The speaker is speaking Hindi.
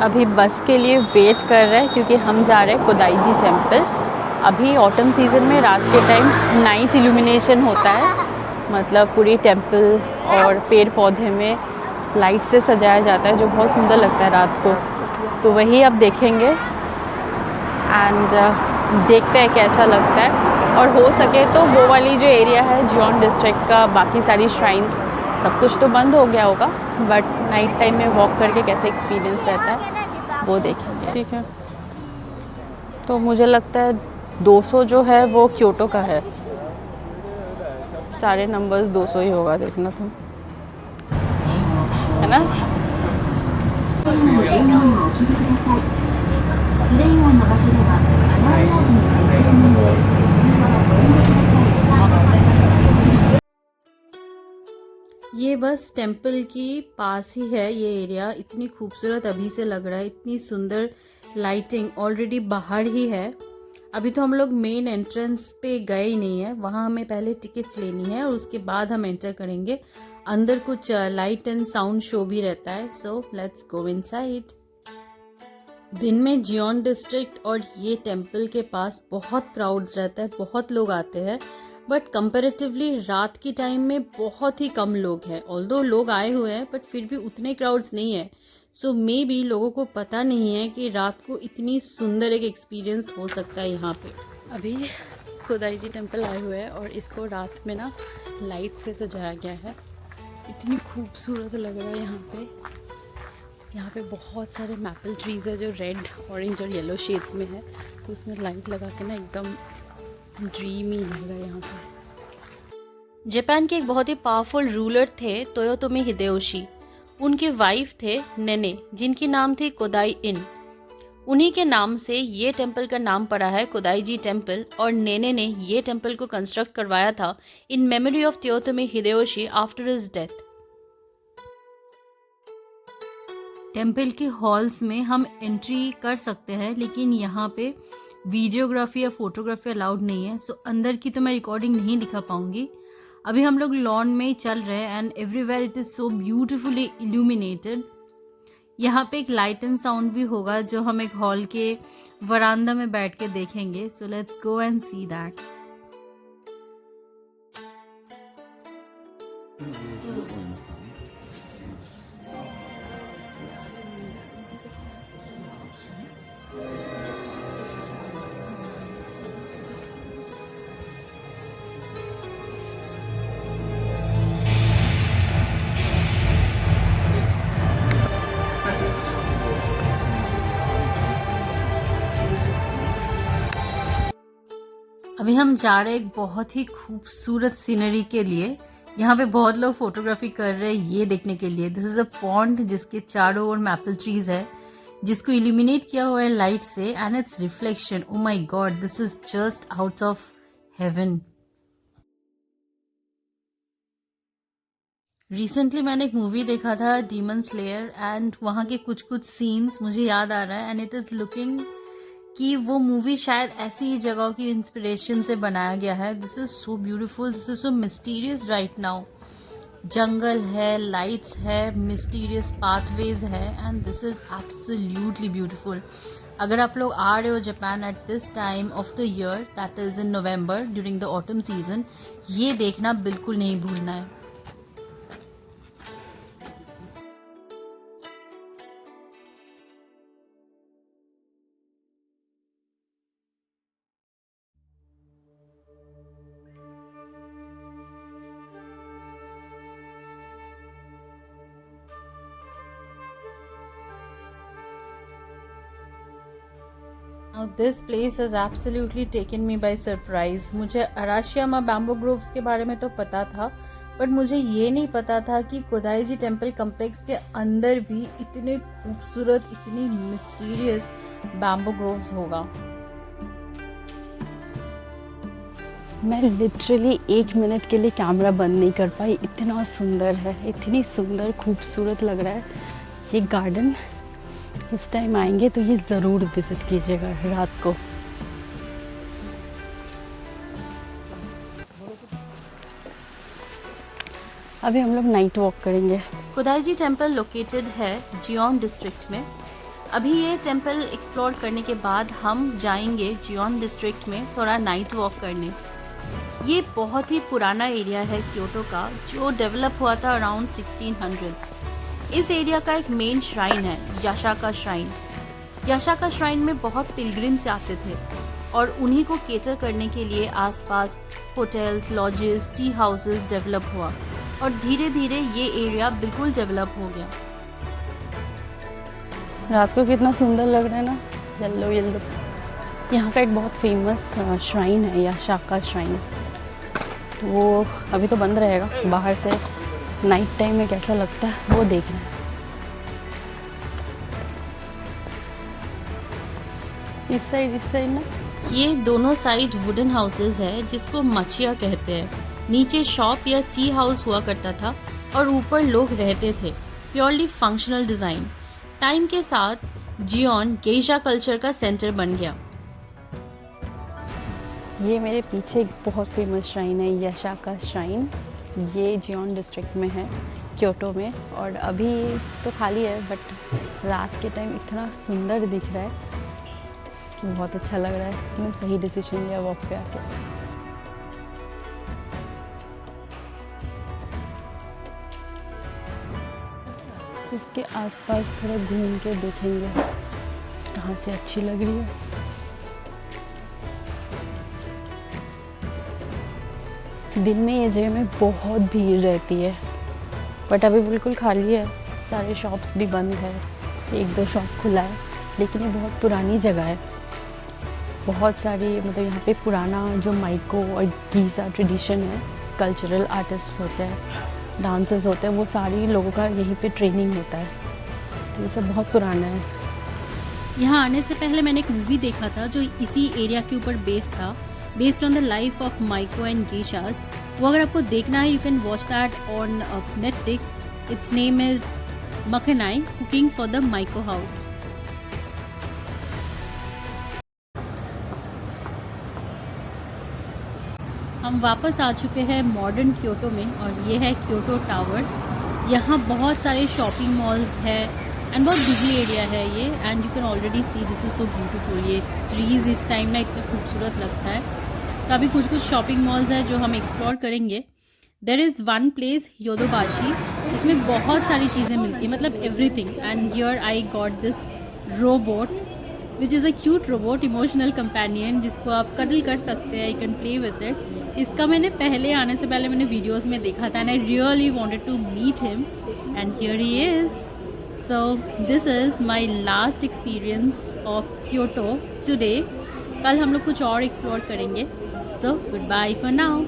अभी बस के लिए वेट कर रहे हैं क्योंकि हम जा रहे हैं कोदाई टेम्पल। अभी ऑटम सीज़न में रात के टाइम नाइट इल्यूमिनेशन होता है, मतलब पूरी टेम्पल और पेड़ पौधे में लाइट से सजाया जाता है जो बहुत सुंदर लगता है रात को। तो वही अब देखेंगे एंड देखते हैं कैसा लगता है। और हो सके तो वो वाली जो एरिया है जियोन डिस्ट्रिक्ट का, बाकी सारी श्राइन्स सब कुछ तो बंद हो गया होगा, बट नाइट टाइम में वॉक करके कैसे एक्सपीरियंस रहता है वो देखेंगे। ठीक है, तो मुझे लगता है 200 जो है वो क्योटो का है, सारे नंबर्स 200 ही होगा, देखना तुम, है ना। ये बस टेम्पल की पास ही है ये एरिया। इतनी खूबसूरत अभी से लग रहा है, इतनी सुंदर लाइटिंग ऑलरेडी बाहर ही है। अभी तो हम लोग मेन एंट्रेंस पे गए ही नहीं है, वहाँ हमें पहले टिकट्स लेनी है और उसके बाद हम एंटर करेंगे। अंदर कुछ लाइट एंड साउंड शो भी रहता है, सो लेट्स गो इनसाइड। दिन में जियोन डिस्ट्रिक्ट और ये टेम्पल के पास बहुत क्राउड्स रहता है, बहुत लोग आते हैं, बट कंपैरेटिवली रात की टाइम में बहुत ही कम लोग हैं। ऑल्दो लोग आए हुए हैं बट फिर भी उतने क्राउड्स नहीं है। सो मे बी लोगों को पता नहीं है कि रात को इतनी सुंदर एक एक्सपीरियंस हो सकता है यहाँ पे। अभी कोदाई टेम्पल आए हुए हैं और इसको रात में ना लाइट से सजाया गया है। इतनी खूबसूरत लग रहा है यहाँ पे। यहाँ पे बहुत सारे मैपल ट्रीज़ है जो रेड, ऑरेंज और येलो शेड्स में है, तो उसमें लाइट लगा के ना एकदम ड्रीमी लग रहा है यहाँ पे। जापान के एक बहुत ही पावरफुल रूलर थे तोयोतोमी हिदेयोशी। उनके वाइफ थे नेने, जिनकी नाम थी कोदाई इन। उन्हीं के नाम से ये टेम्पल का नाम पड़ा है कोदाई टेम्पल, और नेने ने ये टेम्पल को कंस्ट्रक्ट करवाया था in memory of Toyotomi Hideyoshi after his death. Temple के हॉल्स में हम एंट्री कर सकते हैं, लेकिन यहाँ पे वीडियोग्राफी या फोटोग्राफी अलाउड नहीं है, सो अंदर की तो मैं रिकॉर्डिंग नहीं दिखा पाऊंगी। अभी हम लोग लॉन में ही चल रहे हैं and everywhere it is so beautifully illuminated. यहाँ पे एक लाइट एंड साउंड भी होगा जो हम एक हॉल के वरांदा में बैठ के देखेंगे, so let's go and see that. अभी हम जा रहे हैं एक बहुत ही खूबसूरत सीनरी के लिए। यहाँ पे बहुत लोग फोटोग्राफी कर रहे हैं ये देखने के लिए। दिस इज अ पॉन्ड जिसके चारों ओर मैपल ट्रीज है, जिसको इल्यूमिनेट किया हुआ है लाइट से, and it's reflection, oh my God, this is just out of haven. Recently मैंने एक मूवी देखा था डीमन स्लेयर, एंड वहाँ के कुछ कुछ सीन्स मुझे याद आ रहा है, एंड इट इज़ लुकिंग कि वो मूवी शायद ऐसी ही जगहों की इंस्पिरेशन से बनाया गया है। This is so beautiful, this is so mysterious right now. जंगल है, लाइट्स है, मिस्टीरियस पाथवेज है, and this is absolutely beautiful. अगर आप लोग आ रहे हो Japan at this time of the year, that is in November during the autumn season, ये देखना बिल्कुल नहीं भूलना है। Now this place has absolutely taken me by surprise. मुझे अराशियामा बैम्बू ग्रोव्स के बारे में तो पता था, बट मुझे ये नहीं पता था कि कोदाई टेम्पल कम्प्लेक्स के अंदर भी इतने खूबसूरत, इतनी मिस्टीरियस बैम्बू ग्रोव्स होगा। मैं लिटरली 1 मिनट के लिए कैमरा बंद नहीं कर पाई, इतना सुंदर है, इतनी सुंदर खूबसूरत लग रहा है ये गार्डन। इस टाइम आएंगे तो ये ज़रूर विज़िट कीजिएगा रात को। अभी हम लोग नाइट वॉक करेंगे। कोदाई टेम्पल लोकेटेड है जियोन डिस्ट्रिक्ट में। अभी ये टेम्पल एक्सप्लोर करने के बाद हम जाएंगे जियोन डिस्ट्रिक्ट में थोड़ा नाइट वॉक करने। ये बहुत ही पुराना एरिया है क्योटो का, जो डेवलप हुआ था अराउंड 1600s। इस एरिया का एक मेन श्राइन है याशाका श्राइन। याशाका श्राइन में बहुत पिलग्रिम्स आते थे और उन्हीं को केटर करने के लिए आसपास hotels, lodges, T houses develop हुआ और धीरे धीरे ये एरिया बिल्कुल डेवलप हो गया। रात को कितना सुंदर लग रहा है ना, येलो येलो। यहाँ का एक बहुत फेमस श्राइन है याशाका श्राइन, तो वो अभी तो बंद रहेगा। बाहर से नाइट टाइम में कैसा लगता है वो देख रहे हैं। इस साइड ना, ये दोनों साइड वुडन हाउसेस है जिसको मचिया कहते हैं। नीचे शॉप या टी हाउस हुआ करता था और ऊपर लोग रहते थे। Purely functional design. टाइम के साथ जियोन गेइशा कल्चर का सेंटर बन गया। ये मेरे पीछे एक बहुत फेमस श्राइन है याशाका श्राइन। ये जियोन डिस्ट्रिक्ट में है, क्योटो में। और अभी तो खाली है, बट रात के टाइम इतना सुंदर दिख रहा है कि बहुत अच्छा लग रहा है। एकदम सही डिसीजन लिया वॉक पे आके। इसके आसपास थोड़ा घूम के देखेंगे कहाँ से अच्छी लग रही है। दिन में ये जगह में बहुत भीड़ रहती है, बट अभी बिल्कुल खाली है। सारे शॉप्स भी बंद है, एक दो शॉप खुला है, लेकिन ये बहुत पुरानी जगह है। बहुत सारी मतलब यहाँ पे पुराना जो माइको और गीसा ट्रेडिशन है, कल्चरल आर्टिस्ट्स होते हैं, डांसर्स होते हैं, वो सारी लोगों का यहीं पे ट्रेनिंग होता है। तो ये सब बहुत पुराना है। यहाँ आने से पहले मैंने एक मूवी देखा था जो इसी एरिया के ऊपर बेस्ड था, based on the life of maiko and geishas. वो अगर आपको देखना है, you can watch that on Netflix. Its name is Makanai cooking for the maiko house. हम वापस आ चुके हैं मॉडर्न क्योटो में और ये है क्योटो टावर। यहाँ बहुत सारे शॉपिंग मॉल्स है एंड बहुत बिजी एरिया है ये। And you can already see this is so beautiful. ये ट्रीज़ इस टाइम ना इतना खूबसूरत लगता है। तो अभी कुछ शॉपिंग मॉल्स है जो हम एक्सप्लोर करेंगे। देर इज़ वन प्लेस योदोबाशी, इसमें बहुत सारी चीज़ें मिलती है, मतलब everything. And here I got this robot which is a cute robot, emotional companion, जिसको आप कडल कर सकते हैं, you can play with it. इसका मैंने पहले आने से पहले मैंने वीडियोस में देखा था and I really wanted to meet him and here he is. So this is my last experience of Kyoto today. कल हम लोग कुछ और एक्सप्लोर करेंगे। So goodbye for now.